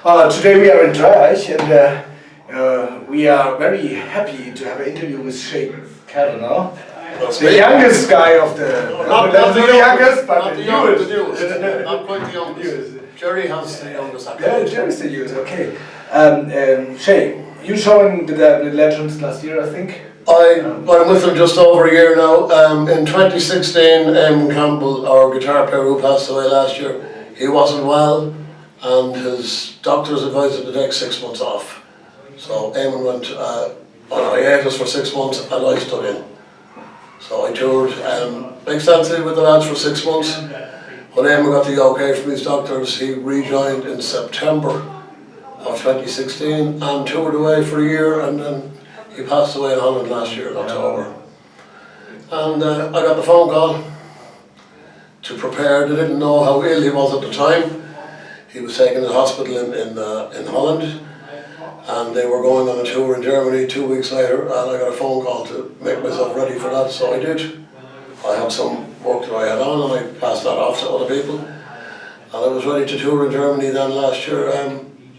Today we are in Dreieich and we are very happy to have an interview with Shay Kavanagh, the youngest guy of the... Not the youngest, but the newest. Not quite the youngest. Jerry has the youngest actually. Yeah, Jerry's the youngest, okay. Shay, you joined the Dublin Legends last year, I think? I'm with them just over a year now. In 2016, Campbell, our guitar player who passed away last year, he wasn't well and his doctors advised him to take 6 months off. So Eamon went on hiatus for 6 months and I stood in. So I toured extensively with the lads for 6 months. When Eamon got the okay from his doctors, he rejoined in September of 2016 and toured away for a year, and then he passed away in Holland last year in October. And I got the phone call to prepare. They didn't know how ill he was at the time. He was taken to the hospital in Holland, and they were going on a tour in Germany 2 weeks later, and I got a phone call to make myself ready for that, so I did. I had some work that I had on and I passed that off to other people. And I was ready to tour in Germany then last year.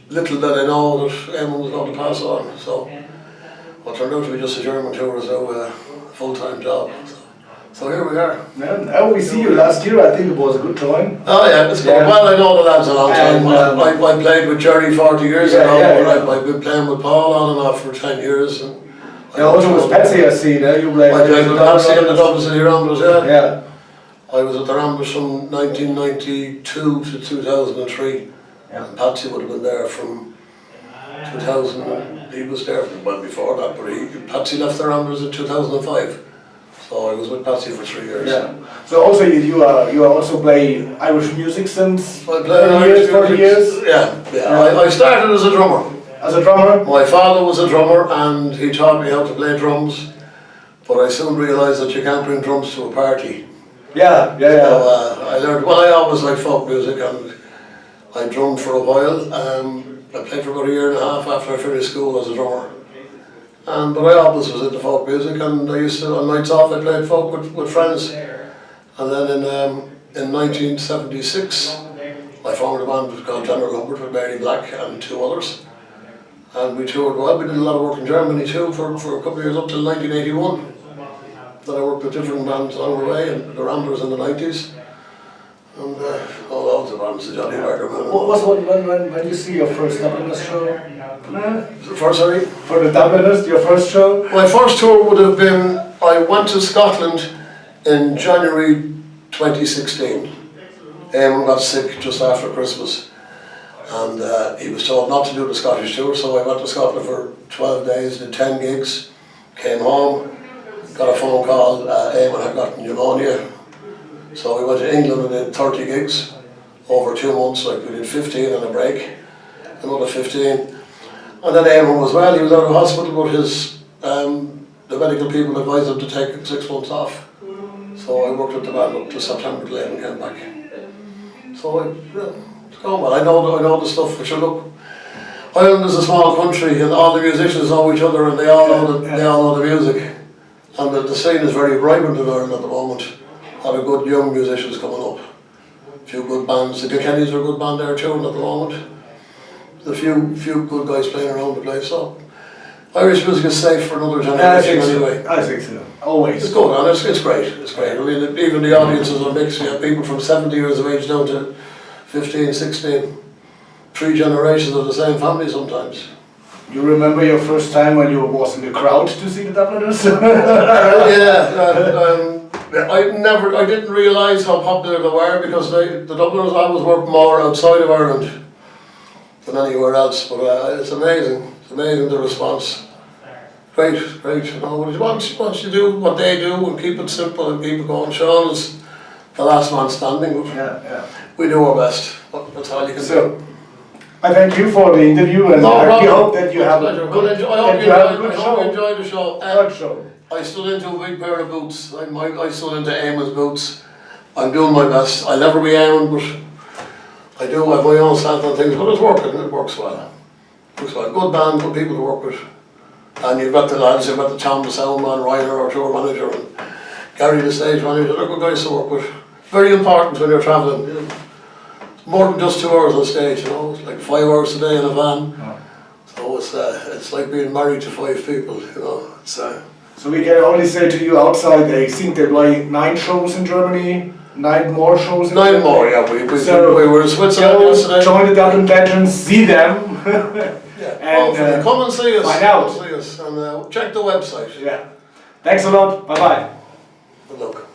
Little did I know that Eamon was going to pass on, so what turned out to be just a German tour is now a full-time job. So here we are. Yeah, now we see you last year, I think it was a good time. Oh yeah, it's good. Yeah. Well, I know the lads a long time. I played with Jerry 40 years ago. I've been playing with Paul on and off for 10 years. And yeah, also with Patsy, I see, you played I played with Patsy and the Dublin Ramblers, yeah. I was at the Ramblers from 1992 to 2003. Yeah. And Patsy would have been there from 2000, he was there well before that, but Patsy left the Ramblers in 2005. So I was with Patsy for 3 years. Yeah. So also you also play Irish music since 40 years? Yeah. I started as a drummer. As a drummer? My father was a drummer and he taught me how to play drums, but I soon realised that you can't bring drums to a party. Yeah. So I learned, well, I always liked folk music and I drummed for a while. I played for about a year and a half after I finished school as a drummer. But I always was into folk music, and I used to, on nights off, I played folk with friends. And then in 1976, I formed a band called General Humbert with Mary Black and 2 others. And we toured, well, we did a lot of work in Germany too for a couple of years up till 1981. Then I worked with different bands along the way, and the Ramblers in the 90s. And all loads of bands, the Johnny Barker Man. What was when you see your first Dubliners show? First, sorry? For the Dubliners, your first show? My first tour would have been, I went to Scotland in January 2016. Eamon got sick just after Christmas. And he was told not to do the Scottish tour, so I went to Scotland for 12 days, did 10 gigs, came home, got a phone call, Eamon had gotten pneumonia. So we went to England and did 30 gigs over 2 months, like we did 15 and a break, another 15. And then Eamon was well, he was out of hospital, but the medical people advised him to take 6 months off. So I worked with the band up to September till Eamon came back. So it's going well. I know the stuff, which look, Ireland is a small country and all the musicians know each other and they all know the music. And the scene is very vibrant in Ireland at the moment. A lot of good young musicians coming up. A few good bands. The Kennys are a good band there too at the moment. There's a few good guys playing around the place. So Irish music is safe for another generation anyway. I think so. Always. It's good and it's great. It's great. I mean, even the audiences are mixed. You have people from 70 years of age down to 15, 16. 3 generations of the same family sometimes. You remember your first time when you was in the crowd to see the Dubliners? I didn't realise how popular they were because the Dubliners always work more outside of Ireland than anywhere else. But it's amazing. It's amazing the response. Great. You know, once you do what they do and keep it simple and keep it going. Sean is the last man standing. We do our best. That's all you can do. I thank you for the interview and I hope that you have a good show. I hope you enjoyed the show. Good show. I stood into a big pair of boots. I stood into Eamon's boots. I'm doing my best. I'll never be Eamon, but I do have my own slant on things, but it's working. It works well. Good band, good people to work with. And you've got the lads, you've got the Tom, the sound man, Ryder, our tour manager, and Gary, the stage manager. They're good guys to work with. Very important when you're travelling. more than just 2 hours on stage, you know, it's like 5 hours a day in a van. So it's like being married to 5 people, you know. So we can only say to you outside, I think they play 9 shows in Germany, 9 more shows in Germany. 9 more, yeah. We were in Switzerland yesterday. Join the Dublin Legends, see them. And come and see us. Find out. See us and check the website. Yeah. Thanks a lot. Bye bye. Good luck.